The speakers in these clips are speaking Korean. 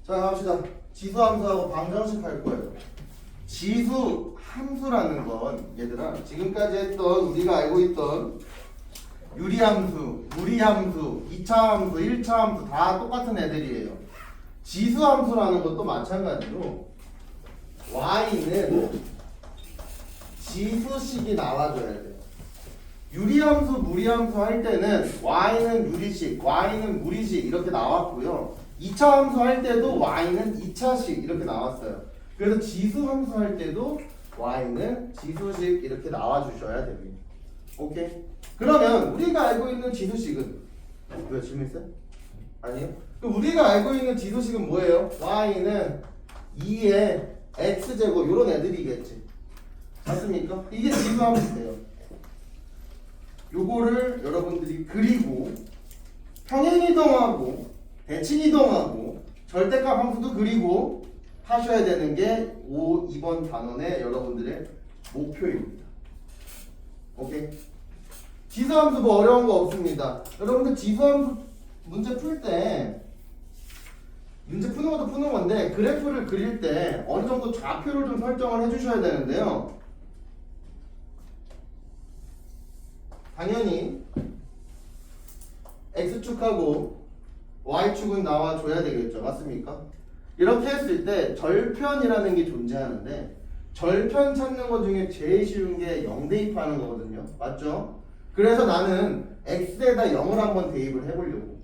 자, 갑시다. 지수 함수하고 방정식 할 거예요. 지수 함수라는 건 얘들아 지금까지 했던 우리가 알고 있던 유리함수, 무리함수, 2차 함수, 1차 함수 다 똑같은 애들이에요. 지수 함수라는 것도 마찬가지로 y는 지수식이 나와줘야 돼요. 유리함수, 무리함수 할 때는 y는 유리식, y는 무리식 이렇게 나왔고요. 2차 함수 할 때도 y는 2차식 이렇게 나왔어요. 그래서 지수 함수 할 때도 y는 지수식 이렇게 나와주셔야 됩니다. 오케이? 그러면 우리가 알고 있는 지수식은 왜 질문 있어요? 아니요? 그럼 우리가 알고 있는 지수식은 뭐예요? y는 2의 x제곱 이런 애들이겠지. 맞습니까? 이게 지수 함수예요. 요거를 여러분들이 그리고 평행이동하고 대칭이동하고 절대값 함수도 그리고 하셔야 되는 게 2번 단원의 여러분들의 목표입니다. 오케이? 지수함수 뭐 어려운 거 없습니다. 여러분들 지수함수 문제 풀 때 문제 푸는 것도 푸는 건데 그래프를 그릴 때 어느 정도 좌표를 좀 설정을 해주셔야 되는데요. 당연히 x축하고 y축은 나와줘야 되겠죠. 맞습니까? 이렇게 했을 때 절편이라는 게 존재하는데 절편 찾는 것 중에 제일 쉬운 게 0 대입하는 거거든요. 맞죠? 그래서 나는 x에다 0을 한번 대입을 해보려고.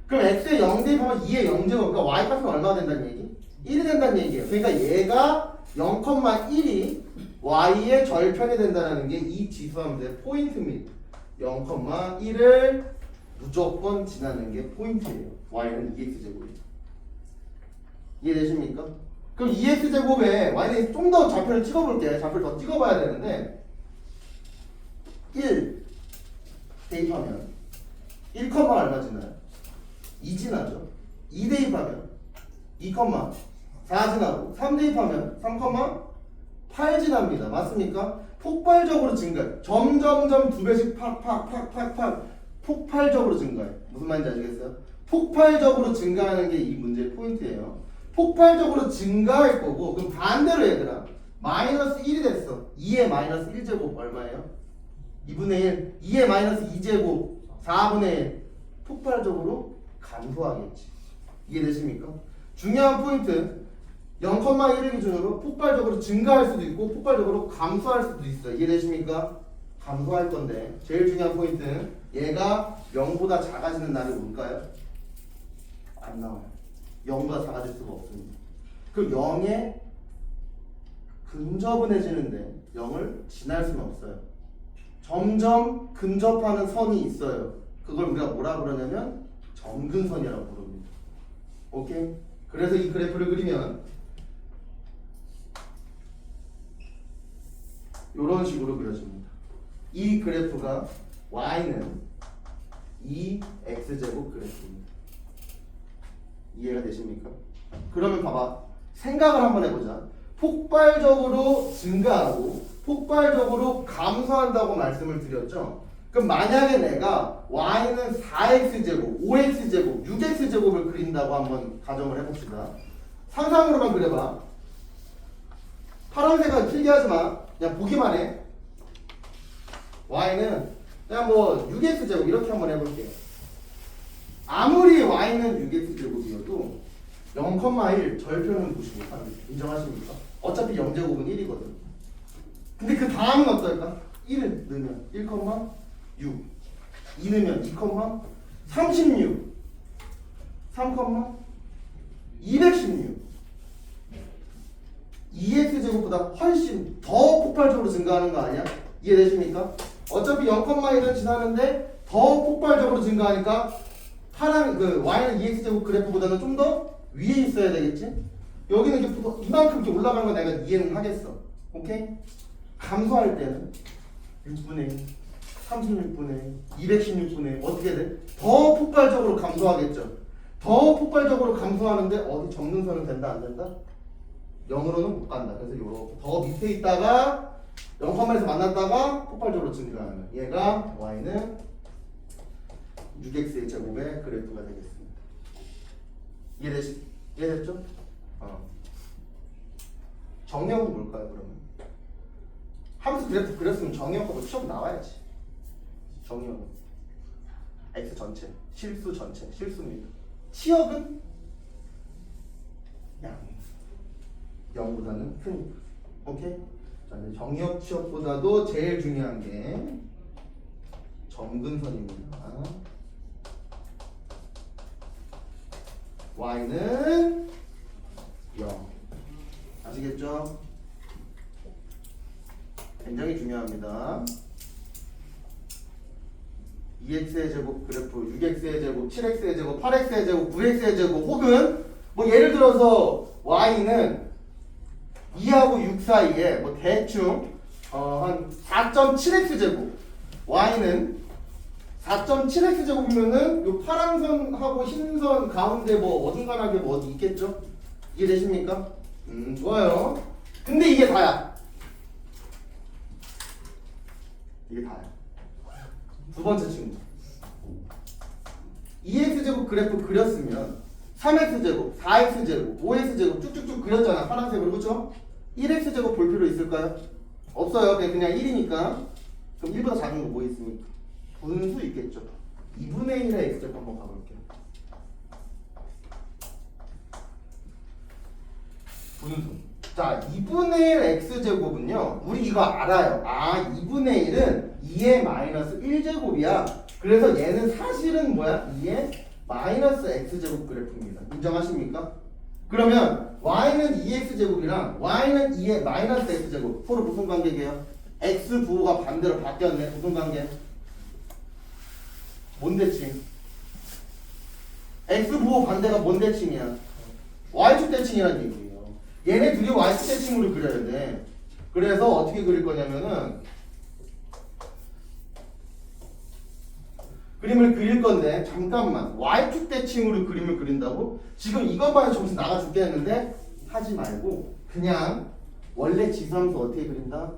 그럼 x에 0 대입하면 2의 0제곱, 그러니까 y 값은 얼마나 된다는 얘기? 1이 된다는 얘기예요. 그러니까 얘가 0,1이 y의 절편이 된다는 게 이 지수함수의 포인트입니다. 0,1을 무조건 지나는 게 포인트예요. y는 2x제곱이에요. 이해되십니까? 그럼 2x제곱에 y는 좀 더 좌표를 찍어볼게. 좌표를 더 찍어봐야 되는데 1 대입하면 1, 얼마 지나요? 2 지나죠. 2 대입하면 2, 4 지나고 3 대입하면 3,8 지납니다. 맞습니까? 폭발적으로 증가해. 점점점 2배씩 팍팍팍팍팍 폭발적으로 증가해. 무슨 말인지 아시겠어요? 폭발적으로 증가하는 게 이 문제의 포인트예요. 폭발적으로 증가할 거고, 그럼 반대로 얘들아 마이너스 1이 됐어. 2의 마이너스 1제곱 얼마예요? 2분의 1. 2의 마이너스 2제곱 4분의 1. 폭발적으로 감소하겠지. 이해되십니까? 중요한 포인트 0,1을 기준으로 폭발적으로 증가할 수도 있고 폭발적으로 감소할 수도 있어요. 이해되십니까? 감소할 건데 제일 중요한 포인트는 얘가 0보다 작아지는 날이 올까요? 안 나와요. 0보다 작아질 수가 없습니다. 그 0에 근접은해지는데 0을 지날 수는 없어요. 점점 근접하는 선이 있어요. 그걸 우리가 뭐라 그러냐면 점근선이라고 부릅니다. 오케이? 그래서 이 그래프를 그리면 이런 식으로 그려집니다. 이 그래프가 y는 2x제곱 그래프입니다. 이해가 되십니까? 그러면 봐봐. 생각을 한번 해보자. 폭발적으로 증가하고 폭발적으로 감소한다고 말씀을 드렸죠. 그럼 만약에 내가 y는 4x제곱, 5x제곱, 6x제곱을 그린다고 한번 가정을 해봅시다. 상상으로만 그려봐. 파란색은 필기 하지마. 그냥 보기만 해. y는 그냥 뭐 6x제곱 이렇게 한번 해볼게요. 아무리 y는 6x제곱이어도 0,1 절편은 무시 못합니다. 인정하십니까? 어차피 0제곱은 1이거든. 근데 그 다음은 어떨까? 1을 넣으면 1,6 2 넣으면 2,36 3,216 2x제곱보다 훨씬 더 폭발적으로 증가하는 거 아니야? 이해되십니까? 어차피 0,1은 지나는데 더 폭발적으로 증가하니까 파란 그 y는 2x제곱 그래프보다는 좀 더 위에 있어야 되겠지? 여기는 이렇게 이만큼 이렇게 올라가는 거 내가 이해는 하겠어. 오케이? 감소할 때는 6분의 1, 36분의 1, 216분의 1 어떻게 돼? 더 폭발적으로 감소하겠죠. 더 폭발적으로 감소하는데 어디 점근선은 된다 안 된다? 0으로는 못 간다. 그래서 요렇게 더 밑에 있다가 0,1에서 만났다가 폭발적으로 증가하는 얘가 y는 6x의 제곱의 그래프가 되겠습니다. 이해되시? 이해됐죠? 정의역은 뭘까요 그러면? 함수 그래프 그렸으면 정의역하고 시험 나와야지. 정의역은 x 전체, 실수 전체, 실수입니다. 치역은 양 0보다는 크니까. 오케이? 자, 이제 정의역 치역보다도 제일 중요한 게 점근선입니다. y는 0. 아시겠죠? 굉장히 중요합니다. 2x의 제곱 그래프, 6x의 제곱, 7x의 제곱, 8x의 제곱, 9x의 제곱 혹은 뭐 예를 들어서 y는 2하고 6 사이에 뭐 대충 한 4.7x 제곱, y는 4.7x 제곱이면은 요 파란 선하고 흰 선 가운데 뭐 어중간하게 뭐 어디 있겠죠? 이해되십니까? 좋아요. 근데 이게 다야. 이게 다야. 두 번째 친구. 2x제곱 그래프 그렸으면 3x제곱, 4x제곱, 5x제곱 쭉쭉쭉 그렸잖아. 파란색으로. 그렇죠? 1x제곱 볼 필요 있을까요? 없어요. 그냥 1이니까. 그럼 1보다 작은 거 뭐 있습니까? 분수 있겠죠. 2분의 1의 x제곱 한번 가볼게요. 분수. 자, 2분의 1 x제곱은요. 우리 이거 알아요. 2분의 1은 2의 마이너스 1제곱이야. 그래서 얘는 사실은 뭐야? 2의 마이너스 x제곱 그래프입니다. 인정하십니까? 그러면 y는 2x제곱이랑 y는 2의 마이너스 x제곱 서로 무슨 관계게요? x 부호가 반대로 바뀌었네. 무슨 관계? 뭔 대칭? x 부호 반대가 뭔 대칭이야? y축 대칭이라는 얘기예요. 얘네 둘이 y축 대칭으로 그려야 돼. 그래서 어떻게 그릴 거냐면은 그림을 그릴 건데 잠깐만 y축 대칭으로 그림을 그린다고? 지금 이것만 정신 나가 죽겠는데 하지 말고 그냥 원래 지수함수 어떻게 그린다?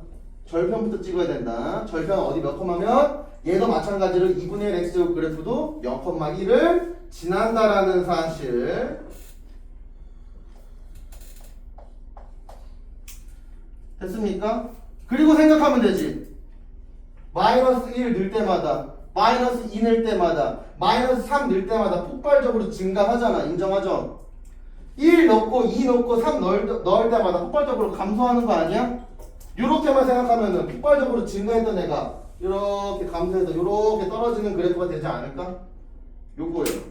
절편부터 찍어야 된다. 절편 어디 몇 컴마면 얘도 마찬가지로 2분의 1 x제곱 그래프도 0,1을 지난다라는 사실. 됐습니까? 그리고 생각하면 되지. 마이너스 1 넣을 때마다 마이너스 2 넣을 때마다 마이너스 3 넣을 때마다 폭발적으로 증가하잖아. 인정하죠? 1 넣고 2 넣고 3 넣을 때마다 폭발적으로 감소하는 거 아니야? 요렇게만 생각하면은 폭발적으로 증가했던 애가 이렇게 감소해서 이렇게 떨어지는 그래프가 되지 않을까? 요거예요.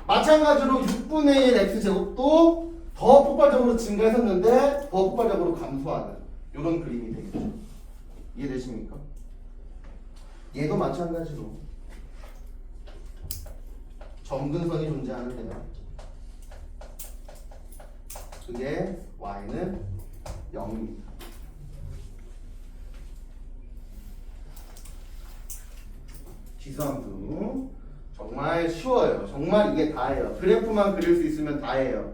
마찬가지로 6분의 1 x제곱도 더 폭발적으로 증가했었는데 더 폭발적으로 감소하는 이런 그림이 되겠죠. 이해되십니까? 얘도 마찬가지로 점근선이 존재하는데요. 그게 y는 0입니다. 지수함수 정말 쉬워요. 정말 이게 다예요. 그래프만 그릴 수 있으면 다예요.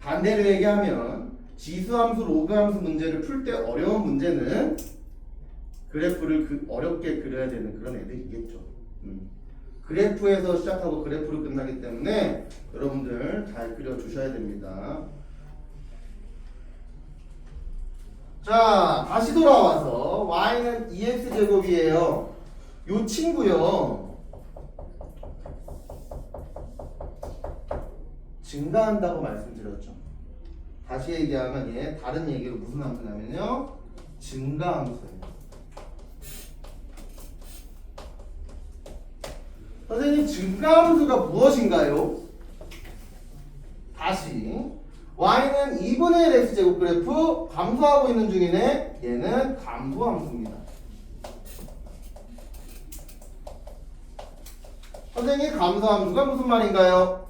반대로 얘기하면 지수함수, 로그함수 문제를 풀 때 어려운 문제는 그래프를 어렵게 그려야 되는 그런 애들이겠죠. 그래프에서 시작하고 그래프로 끝나기 때문에 여러분들 잘 그려주셔야 됩니다. 자, 다시 돌아와서 y는 2x제곱이에요. 요 친구요. 증가한다고 말씀드렸죠. 다시 얘기하면 얘 다른 얘기로 무슨 함수냐면요. 증가함수예요. 선생님 증가함수가 무엇인가요? 다시 y는 2분의 1 x제곱 그래프 감소하고 있는 중이네. 얘는 감소함수입니다. 선생님 감소함수가 무슨 말인가요?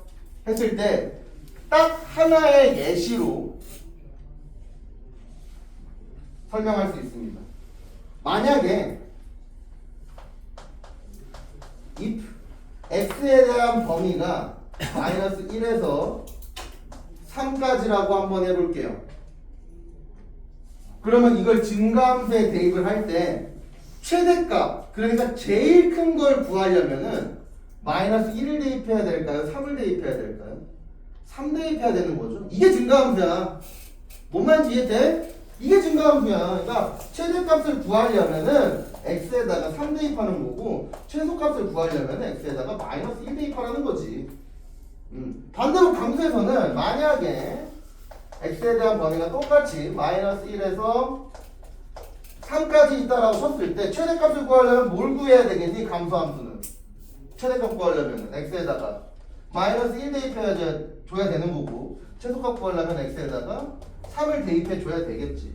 했을 때 딱 하나의 예시로 설명할 수 있습니다. 만약에 if x에 대한 범위가 마이너스 1에서 3까지라고 한번 해볼게요. 그러면 이걸 증가함수에 대입을 할 때 최대값, 그러니까 제일 큰 걸 구하려면은 마이너스 1을 대입해야 될까요? 3을 대입해야 될까요? 3 대입해야 되는 거죠. 이게 증가함수야. 뭔 말인지 이해돼? 이게 증가함수야. 그러니까 최대값을 구하려면은 x에다가 3 대입하는 거고 최소값을 구하려면 x에다가 마이너스 1 대입하라는 거지. 반대로 감수에서는 만약에 x에 대한 범위가 똑같이 마이너스 1에서 3까지 있다라고 쳤을 때 최대값을 구하려면 뭘 구해야 되겠니? 감소함수는 최대값 구하려면 x에다가 마이너스 1 대입해야 줘야 되는 거고 최소값 구하려면 x에다가 3을 대입해 줘야 되겠지.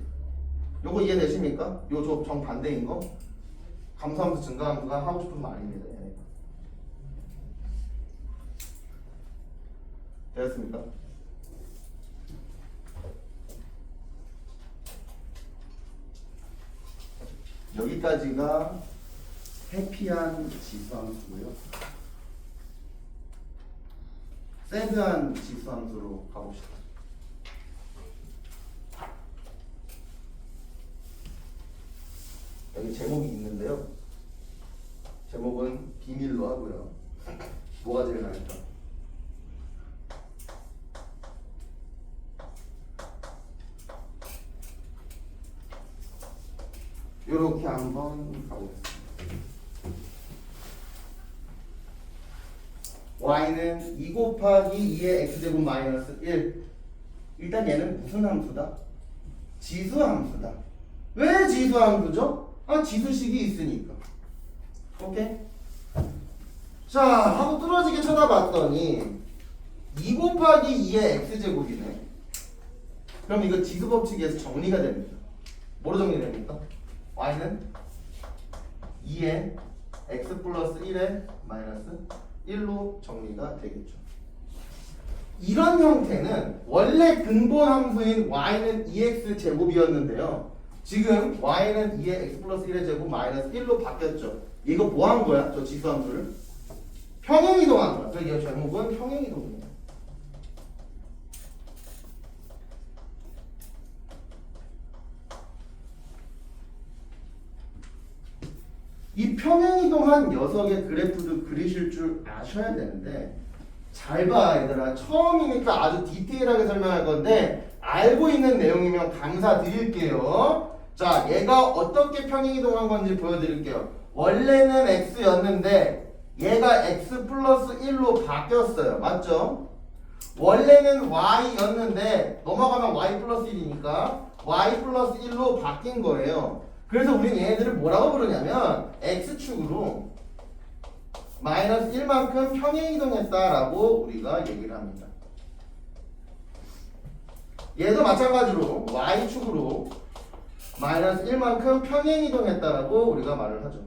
요거 이해되십니까? 요 정반대인 거 감소함수 증가함수가 하고 싶은 말입니다. 되었습니까? 여기까지가 해피한 지수함수고요. 새드한 지수함수로 가봅시다. 여기 제목이 있는데요. 제목은 비밀로 하고요. 뭐가 제일 나을까? 이렇게 한번 가보겠습니다. y는 2 곱하기 2의 x제곱 마이너스 1. 일단 얘는 무슨 함수다? 지수함수다. 왜 지수함수죠? 지수식이 있으니까. 오케이? 자, 하고 뚫어지게 쳐다봤더니 2 곱하기 2의 x제곱이네. 그럼 이거 지수법칙에서 정리가 됩니다. 뭐로 정리됩니까? y는 2의 x 플러스 1의 마이너스 1로 정리가 되겠죠. 이런 형태는 원래 근본 함수인 y는 2x 제곱이었는데요. 지금 y는 2의 x 플러스 1의 제곱 마이너스 1로 바뀌었죠. 이거 뭐 한 거야? 저 지수함수를 평행이동한 거야. 그래서 이 제목은 평행이동이에요. 이 평행이동한 녀석의 그래프도 그리실 줄 아셔야 되는데 잘 봐 얘들아. 처음이니까 아주 디테일하게 설명할 건데 알고 있는 내용이면 감사드릴게요. 자, 얘가 어떻게 평행이동한 건지 보여드릴게요. 원래는 x였는데 얘가 x 플러스 1로 바뀌었어요. 맞죠? 원래는 y였는데 넘어가면 y 플러스 1이니까 y 플러스 1로 바뀐 거예요. 그래서 우리는 얘네들을 뭐라고 부르냐면 x축으로 마이너스 1만큼 평행이동했다라고 우리가 얘기를 합니다. 얘도 마찬가지로 y축으로 마이너스 1만큼 평행이동했다라고 우리가 말을 하죠.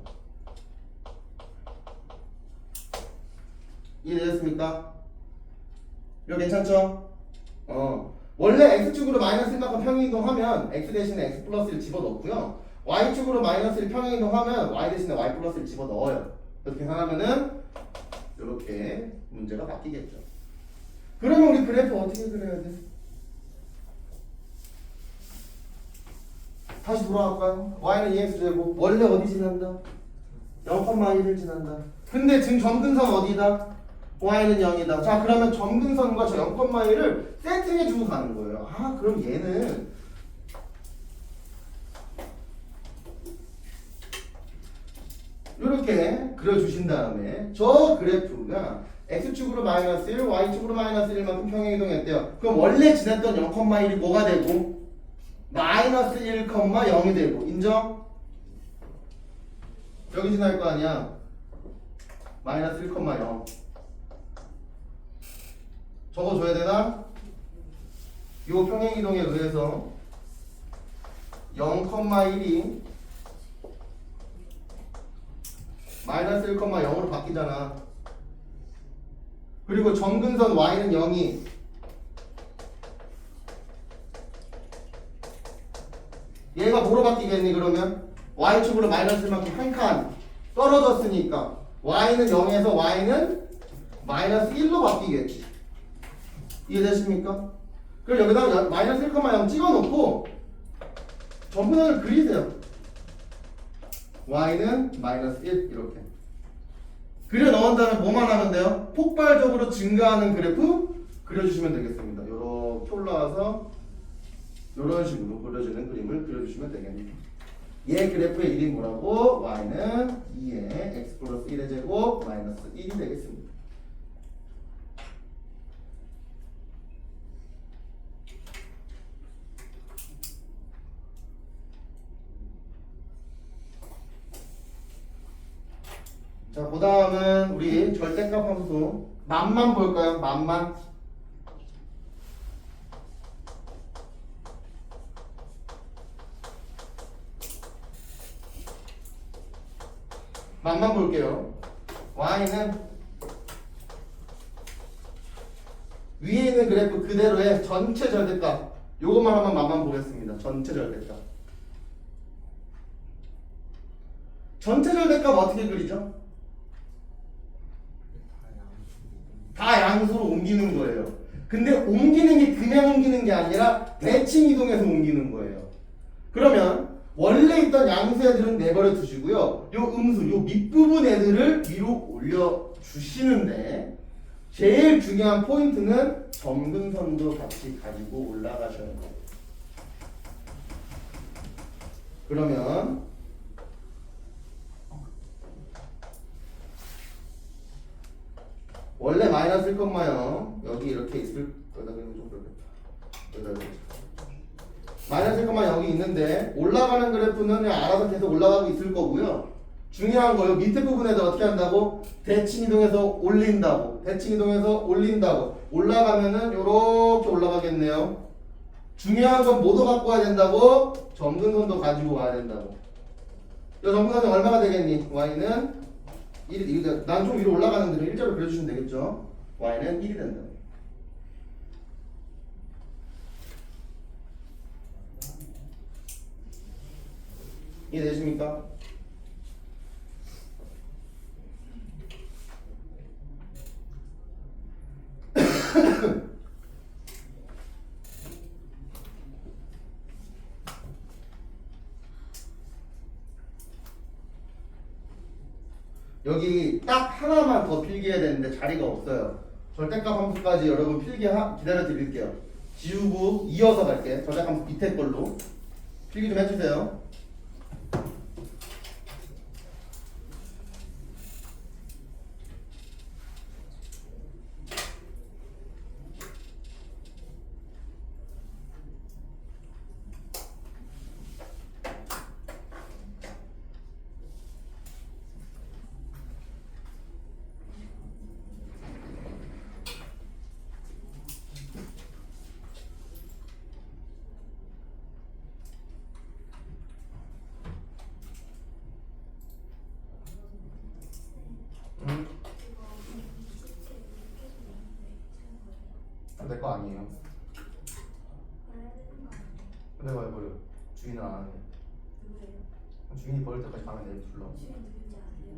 이해되셨습니까? 이거 괜찮죠? 원래 x축으로 마이너스 1만큼 평행이동하면 x 대신에 x 플러스 1 집어넣고요. y축으로 마이너스 1 평행이동하면 y 대신에 y 플러스 1 집어넣어요. 그렇게 계산하면은 이렇게 문제가 바뀌겠죠. 그러면 우리 그래프 어떻게 그려야 돼? 다시 돌아갈까요? y는 2x제곱 원래 어디 지난다? 0,1을 지난다. 근데 지금 점근선 어디다? y는 0이다. 자, 그러면 점근선과 저 0,1을 세팅해주고 가는 거예요. 그럼 얘는 이렇게 그려주신 다음에 저 그래프가 x축으로 마이너스 1, y축으로 마이너스 1만큼 평행이동했대요. 그럼 원래 지났던 0,1이 뭐가 되고? 마이너스 1,0이 되고. 인정? 여기 지날 거 아니야? 마이너스 1,0 적어줘야 되나? 요 평행이동에 의해서 0,1이 마이너스 1,0으로 바뀌잖아. 그리고 점근선 y는 0이 얘가 뭐로 바뀌겠니 그러면? y축으로 마이너스 1만큼 한 칸 떨어졌으니까 y는 0에서 y는 마이너스 1로 바뀌겠지. 이해되십니까? 그럼 여기다가 마이너스 1,0 찍어놓고 점근선을 그리세요. y는 마이너스 1 이렇게 그려 넣은 다음에 뭐만 하면 돼요? 폭발적으로 증가하는 그래프 그려주시면 되겠습니다. 이렇게 올라와서 이런 식으로 그려지는 그림을 그려주시면 되겠네요. 얘 그래프의 1이 뭐라고? y는 2의 x 플러스 1의 제곱 마이너스 1이 되겠습니다. 자, 그 다음은 우리 절대값 함수 만만 볼까요? 만만. 만만 볼게요. y는 위에 있는 그래프 그대로의 전체 절대값. 요것만 한번 만만 보겠습니다. 전체 절대값. 전체 절대값 어떻게 그리죠? 다 양수로 옮기는 거예요. 근데 옮기는 게 그냥 옮기는 게 아니라 대칭 이동해서 옮기는 거예요. 그러면 원래 있던 양수 애들은 내버려 두시고요. 요 음수, 요 밑부분 애들을 위로 올려 주시는데 제일 중요한 포인트는 점근선도 같이 가지고 올라가셔야 돼요. 그러면 원래 마이너스 1,0 여기 이렇게 있을 여기다 그리면 좀 그렇겠다. 여기다 마이너스 1,0 여기 있는데 올라가는 그래프는 그냥 알아서 계속 올라가고 있을 거고요. 중요한 거요. 밑에 부분에다 어떻게 한다고? 대칭 이동해서 올린다고. 대칭 이동해서 올린다고. 올라가면은 요렇게 올라가겠네요. 중요한 건 뭐도 갖고 와야 된다고? 점근선도 가지고 와야 된다고. 이 점근선이 얼마가 되겠니? y는 1이, 난 좀 위로 올라가는데 일자로 그려주시면 되겠죠? y는 1이 된다. 이해되십니까? 여기 딱 하나만 더 필기해야 되는데 자리가 없어요. 절대값 함수까지 여러분 기다려 드릴게요. 지우고 이어서 갈게. 절대값 함수 밑에 걸로 필기 좀 해주세요. 내 거 아니에요. 근데 왜 버려? 주인은 안 하네. 주인이 버릴 때까지 가면 내 불러.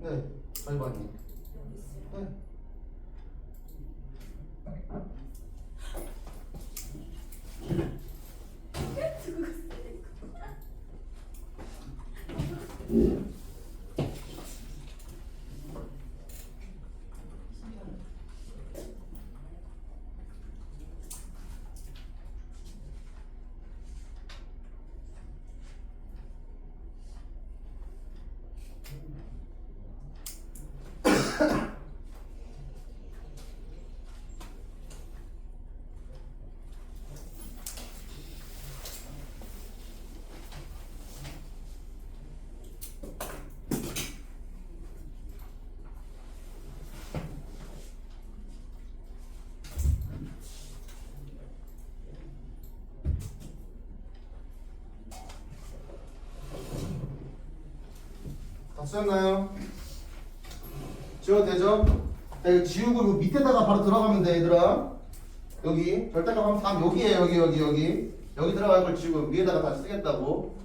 네, 저희 반이. 네. 다 쓰였나요? 지워도 되죠? 자, 이거 지우고 이거 밑에다가 바로 들어가면 돼, 얘들아. 여기 절대값 하면 다 여기에 여기 들어갈 걸 지우고 위에다가 다시 쓰겠다고.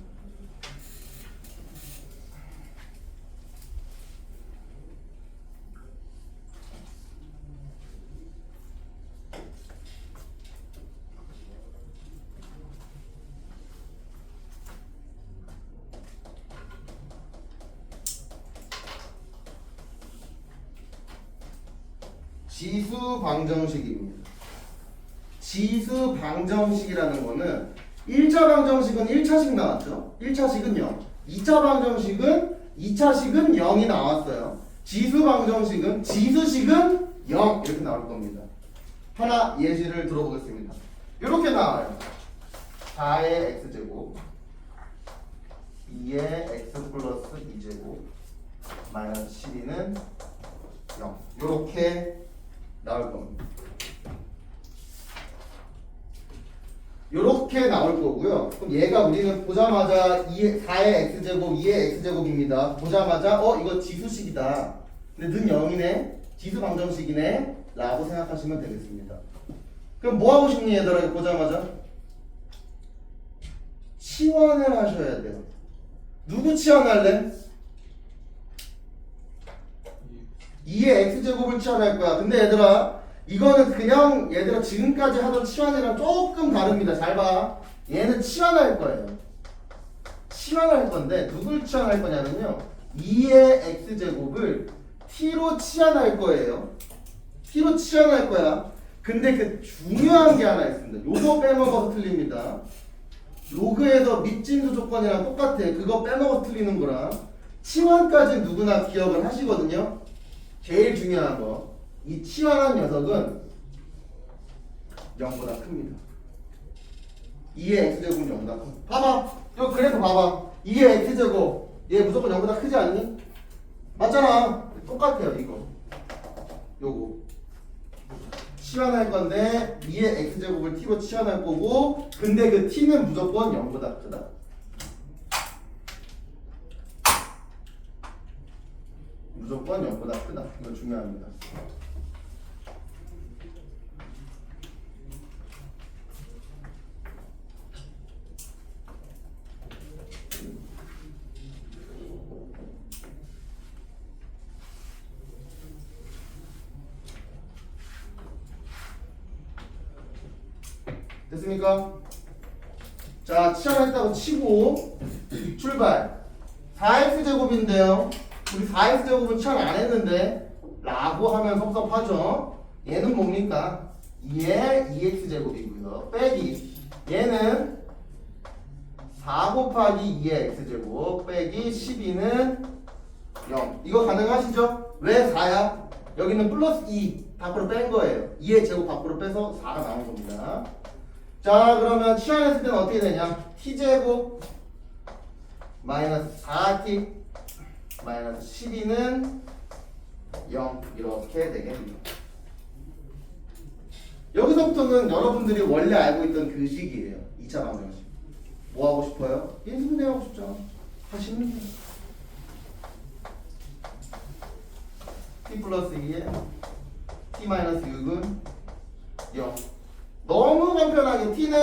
지수 방정식입니다. 지수 방정식이라는 거는 1차 방정식은 1차식 나왔죠. 1차식은 0. 2차 방정식은 2차식은 0이 나왔어요. 지수 방정식은 지수식은 0 이렇게 나올 겁니다. 하나 예시를 들어보겠습니다. 이렇게 나와요. 4의 x제곱 2의 x 플러스 2제곱 마이너스 12는 0 이렇게 나올 겁니다. 이렇게 나올 거고요. 그럼 얘가 우리는 보자마자 4의 x제곱 2의 x제곱입니다. 보자마자 이거 지수식이다. 근데 는 0이네. 지수 방정식이네 라고 생각하시면 되겠습니다. 그럼 뭐 하고 싶니 얘들아? 이거 보자마자 치환을 하셔야 돼요. 누구 치환할래? 2의 x제곱을 치환할 거야. 근데 얘들아 이거는 그냥 얘들아 지금까지 하던 치환이랑 조금 다릅니다. 잘 봐. 얘는 치환할 거예요. 치환할 건데 누굴 치환할 거냐면요. 2의 x제곱을 t로 치환할 거예요. t로 치환할 거야. 근데 그 중요한 게 하나 있습니다. 요거 빼먹어서 틀립니다. 로그에서 밑진수 조건이랑 똑같아. 그거 빼먹어 틀리는 거랑 치환까지 누구나 기억을 하시거든요. 제일 중요한 거. 이 치환한 녀석은 0보다 큽니다. 2의 x제곱은 0보다 커. 봐봐. 이거 그래프 봐봐. 2의 x제곱 얘 무조건 0보다 크지 않니? 맞잖아. 똑같아요 이거. 요거 치환할 건데 2의 x제곱을 t로 치환할 거고 근데 그 t는 무조건 0보다 크다. 무조건 0보다 크다. 이거 중요합니다. 됐습니까? 자, 치환했다고 치고 출발. 4x제곱인데요. 우리 4x제곱은 치환 안 했는데 라고 하면 섭섭하죠. 얘는 뭡니까? 2의 2x제곱이고요. 빼기 얘는 4 곱하기 2의 x제곱 빼기 12는 0. 이거 가능하시죠? 왜 4야? 여기는 플러스 2 밖으로 뺀 거예요. 2의 제곱 밖으로 빼서 4가 나온 겁니다. 자, 그러면 치환했을 때는 어떻게 되냐? t제곱 마이너스 4t 마이너스 12는 0 이렇게 되겠습니다. 여기서부터는 여러분들이 원래 알고 있던 그 식이에요. 2차 방정식. 뭐 하고 싶어요? 인수분해 하고 싶죠. 하시면 돼요. t 플러스 2에 t 마이너스 6은 0. 너무 간편하게 t는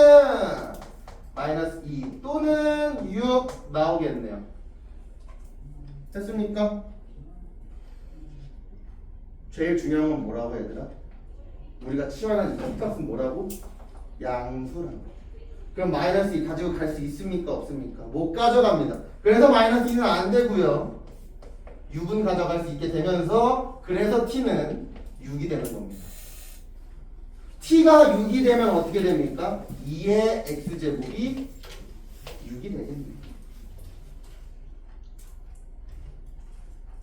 마이너스 2 또는 6 나오겠네요. 됐습니까? 제일 중요한 건 뭐라고 얘들아? 우리가 치환한 이 값은 뭐라고? 양수라고. 그럼 마이너스 2 가지고 갈 수 있습니까? 없습니까? 못 가져갑니다. 그래서 마이너스 2는 안 되고요. 6은 가져갈 수 있게 되면서 그래서 t는 6이 되는 겁니다. t가 6이 되면 어떻게 됩니까? 2의 x제곱이 6이 되겠네요.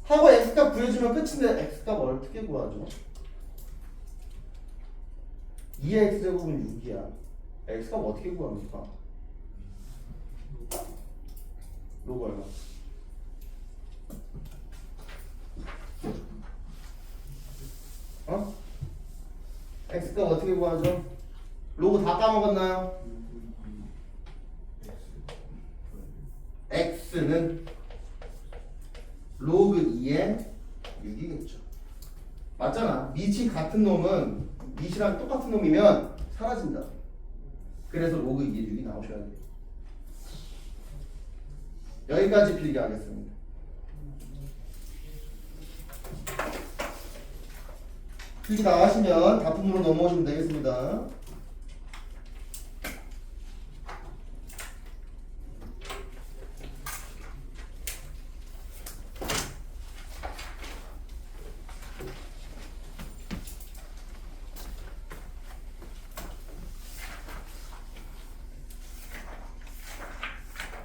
하고 x값 구해주면 끝인데 x값 어떻게 구하죠? 2의 x제곱은 6이야. x값 어떻게 구합니까? 로그 얼마? x값 어떻게 구하죠? 로그 다 까먹었나요? x는 로그 2의 6이겠죠. 맞잖아. 밑이 같은 놈은 밑이랑 똑같은 놈이면 사라진다. 그래서 로그 2의 6이 나오셔야 돼요. 여기까지 필기하겠습니다. 필기 다 하시면 다품으로 넘어오시면 되겠습니다.